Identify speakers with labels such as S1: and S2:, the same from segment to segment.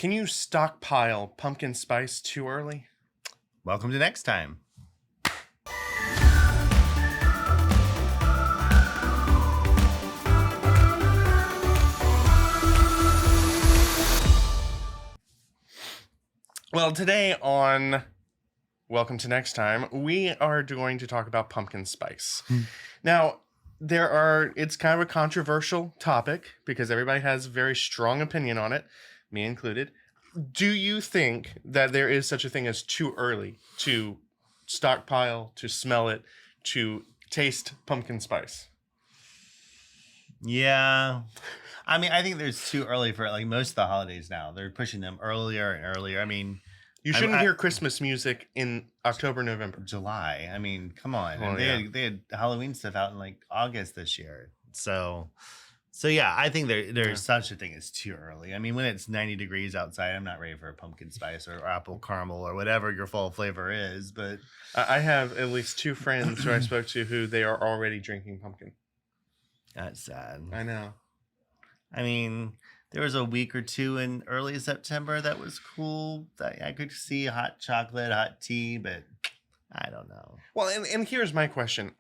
S1: Can you stockpile pumpkin spice too early?
S2: Welcome to Next Time.
S1: Well, today on Welcome to Next Time, we are going to talk about pumpkin spice. Now, it's kind of a controversial topic because everybody has a very strong opinion on it, me included. Do you think that there is such a thing as too early to stockpile, to smell it, to taste pumpkin spice?
S2: Yeah. I mean, I think there's too early for like most of the holidays now. They're pushing them earlier and earlier. I mean,
S1: you shouldn't hear Christmas music in October, November.
S2: July. I mean, come on.
S1: Oh,
S2: they had Halloween stuff out in like August this year. So yeah, I think there's such a thing as too early. I mean, when it's 90 degrees outside, I'm not ready for a pumpkin spice or apple caramel or whatever your fall flavor is. But
S1: I have at least two friends who I spoke to who they are already drinking pumpkin.
S2: That's sad.
S1: I know.
S2: I mean, there was a week or two in early September that was cool. That I could see hot chocolate, hot tea, but I don't know.
S1: Well, and here's my question.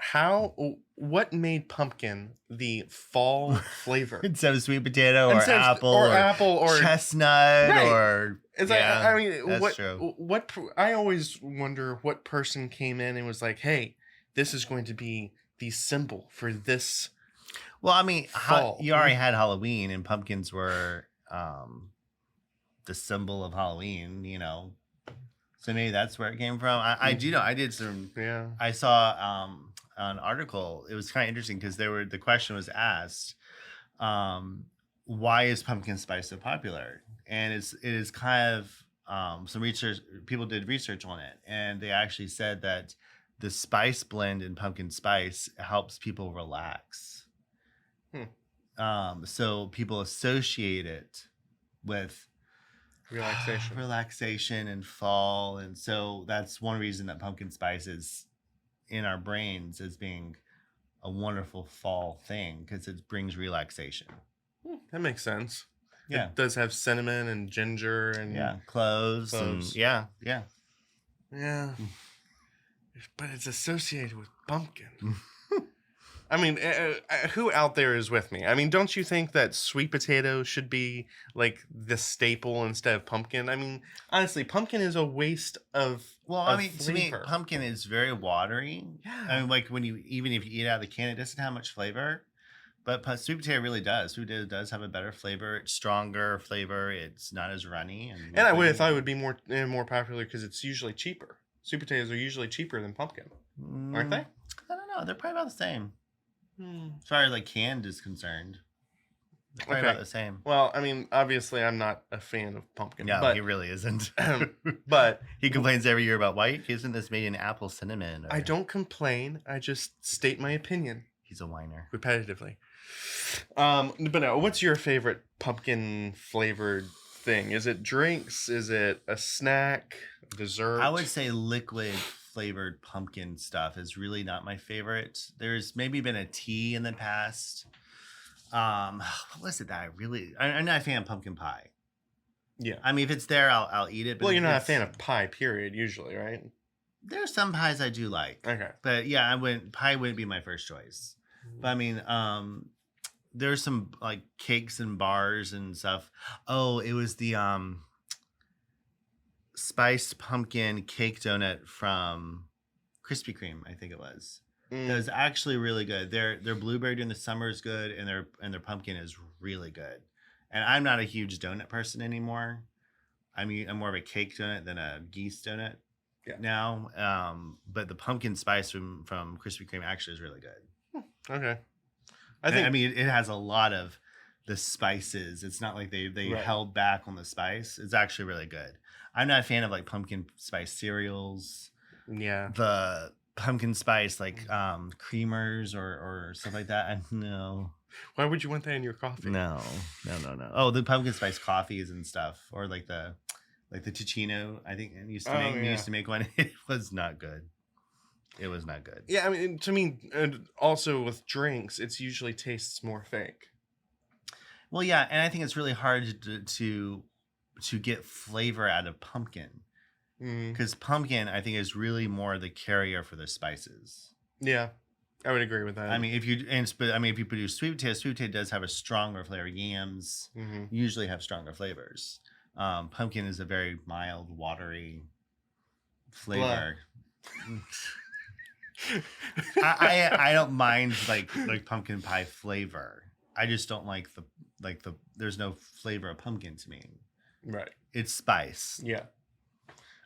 S1: What made pumpkin the fall flavor?
S2: Instead of sweet potato or apple or chestnut
S1: right.
S2: or...
S1: It's
S2: yeah,
S1: like, I mean,
S2: that's true.
S1: I always wonder what person came in and was like, hey, this is going to be the symbol for this.
S2: Well, I mean,
S1: fall.
S2: You already had Halloween, and pumpkins were the symbol of Halloween, you know. So maybe that's where it came from. I do know. I did some.
S1: Yeah.
S2: I saw an article. It was kind of interesting because the question was asked, why is pumpkin spice so popular? And it is kind of some research. People did research on it, and they actually said that the spice blend in pumpkin spice helps people relax. So people associate it with relaxation and fall, and so that's one reason that pumpkin spice is in our brains as being a wonderful fall thing, because it brings relaxation.
S1: That makes sense.
S2: Yeah,
S1: it does have cinnamon and ginger and
S2: cloves. And yeah.
S1: But it's associated with pumpkin. I mean, who out there is with me? I mean, don't you think that sweet potato should be like the staple instead of pumpkin? I mean, honestly, pumpkin is a waste of
S2: flavor. To me,
S1: flavor.
S2: Pumpkin is very watery.
S1: Yeah.
S2: I mean, like even if you eat out of the can, it doesn't have much flavor. But sweet potato really does. Sweet potato does have a better flavor. It's stronger flavor. It's not as runny. And
S1: I would have thought it would be more popular because it's usually cheaper. Sweet potatoes are usually cheaper than pumpkin, aren't they?
S2: I don't know. They're probably about the same. As far as like canned is concerned, they're probably about the same.
S1: Well, I mean, obviously, I'm not a fan of pumpkin.
S2: No,
S1: but
S2: he really isn't.
S1: But
S2: he complains every year about why isn't this made in apple cinnamon?
S1: I don't complain. I just state my opinion.
S2: He's a whiner.
S1: Repetitively. But no, what's your favorite pumpkin flavored thing? Is it drinks? Is it a snack? Dessert? I
S2: would say liquid flavored pumpkin stuff is really not my favorite. There's maybe been a tea in the past. What was it that I'm not a fan of pumpkin pie.
S1: Yeah.
S2: I mean, if it's there, I'll eat it. But
S1: well, you're not a fan of pie, period, usually, right?
S2: There's some pies I do like.
S1: Okay.
S2: But yeah, pie wouldn't be my first choice. But I mean, there's some like cakes and bars and stuff. Oh, it was the spiced pumpkin cake donut from Krispy Kreme, I think it was. That was actually really good. Their blueberry during the summer is good, and their pumpkin is really good. And I'm not a huge donut person anymore. I'm more of a cake donut than a geese donut now. But the pumpkin spice from Krispy Kreme actually is really good.
S1: Okay.
S2: I mean, it has a lot of the spices. It's not like they held back on the spice. It's actually really good. I'm not a fan of like pumpkin spice cereals.
S1: Yeah.
S2: The pumpkin spice like creamers or stuff like that. No.
S1: Why would you want that in your coffee?
S2: No. Oh, the pumpkin spice coffees and stuff, or like the Ticino. I think used to make one. It was not good. It was not good.
S1: Yeah, I mean, to me, also with drinks, it usually tastes more fake.
S2: Well, yeah, and I think it's really hard to to get flavor out of pumpkin.
S1: Mm.
S2: Because pumpkin, I think, is really more the carrier for the spices.
S1: Yeah, I would agree with that.
S2: I mean, if you produce sweet potato does have a stronger flavor. Yams usually have stronger flavors. Pumpkin is a very mild, watery flavor. I don't mind like pumpkin pie flavor. I just don't like the there's no flavor of pumpkin to me.
S1: Right.
S2: It's spice.
S1: Yeah.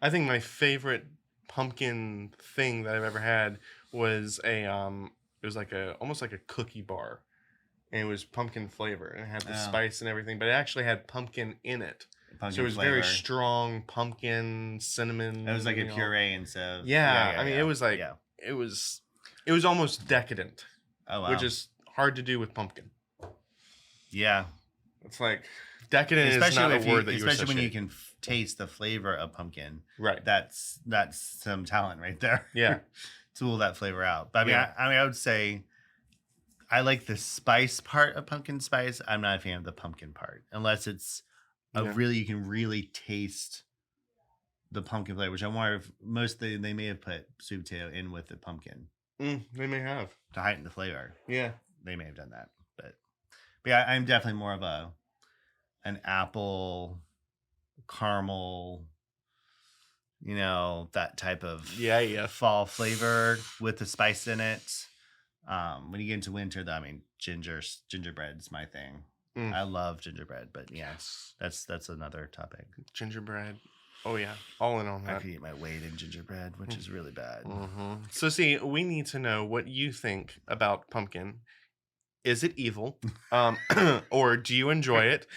S1: I think my favorite pumpkin thing that I've ever had was it was like almost like a cookie bar, and it was pumpkin flavor, and it had the spice and everything, but it actually had pumpkin in it. So it was
S2: flavor.
S1: very strong pumpkin, cinnamon.
S2: It was like a puree and stuff.
S1: Yeah, I mean, it was like it was almost decadent.
S2: Oh wow.
S1: Which is hard to do with pumpkin.
S2: Yeah,
S1: it's like decadent is not a word that you
S2: especially when you can taste the flavor of pumpkin.
S1: Right.
S2: That's some talent right there.
S1: Yeah.
S2: To rule that flavor out. But I would say I like the spice part of pumpkin spice. I'm not a fan of the pumpkin part unless it's you can really taste the pumpkin flavor, which I wonder if they may have put sweet potato in with the pumpkin.
S1: They may have
S2: to heighten the flavor. Yeah, they may have done that, but yeah, I'm definitely more of an apple caramel, that type of fall flavor with the spice in it. When you get into winter, though, I mean, gingerbread's my thing. I love gingerbread, but yes, that's another topic.
S1: Gingerbread. Oh yeah, all in on that.
S2: I could eat my weight in gingerbread, which is really bad.
S1: So see, we need to know what you think about pumpkin. Is it evil, or do you enjoy it?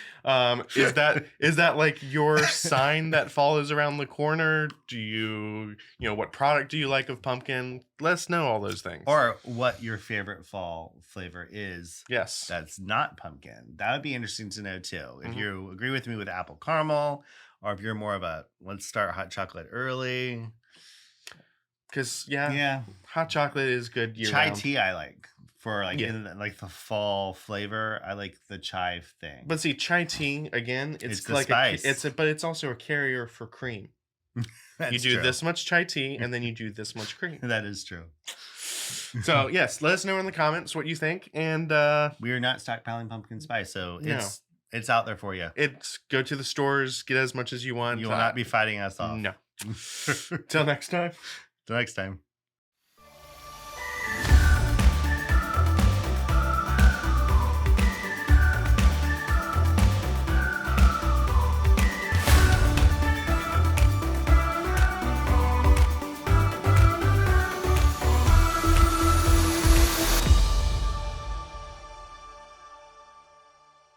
S1: Is that like your sign that fall is around the corner? Do you what product do you like of pumpkin? Let us know all those things.
S2: Or what your favorite fall flavor is.
S1: Yes,
S2: that's not pumpkin. That would be interesting to know too. If you agree with me with apple caramel, or if you're more of a let's start hot chocolate early.
S1: Because hot chocolate is good year
S2: chai
S1: round.
S2: Tea I like. For in the fall flavor, I like the chai thing.
S1: But see, chai tea again, it's like
S2: spice.
S1: but it's also a carrier for cream. You do this much chai tea, and then you do this much cream.
S2: That is true.
S1: So yes, let us know in the comments what you think, and
S2: we are not stockpiling pumpkin spice, so it's out there for you.
S1: Go to the stores, get as much as you want.
S2: You will not be fighting us off.
S1: No. Till next time.
S2: Till next time.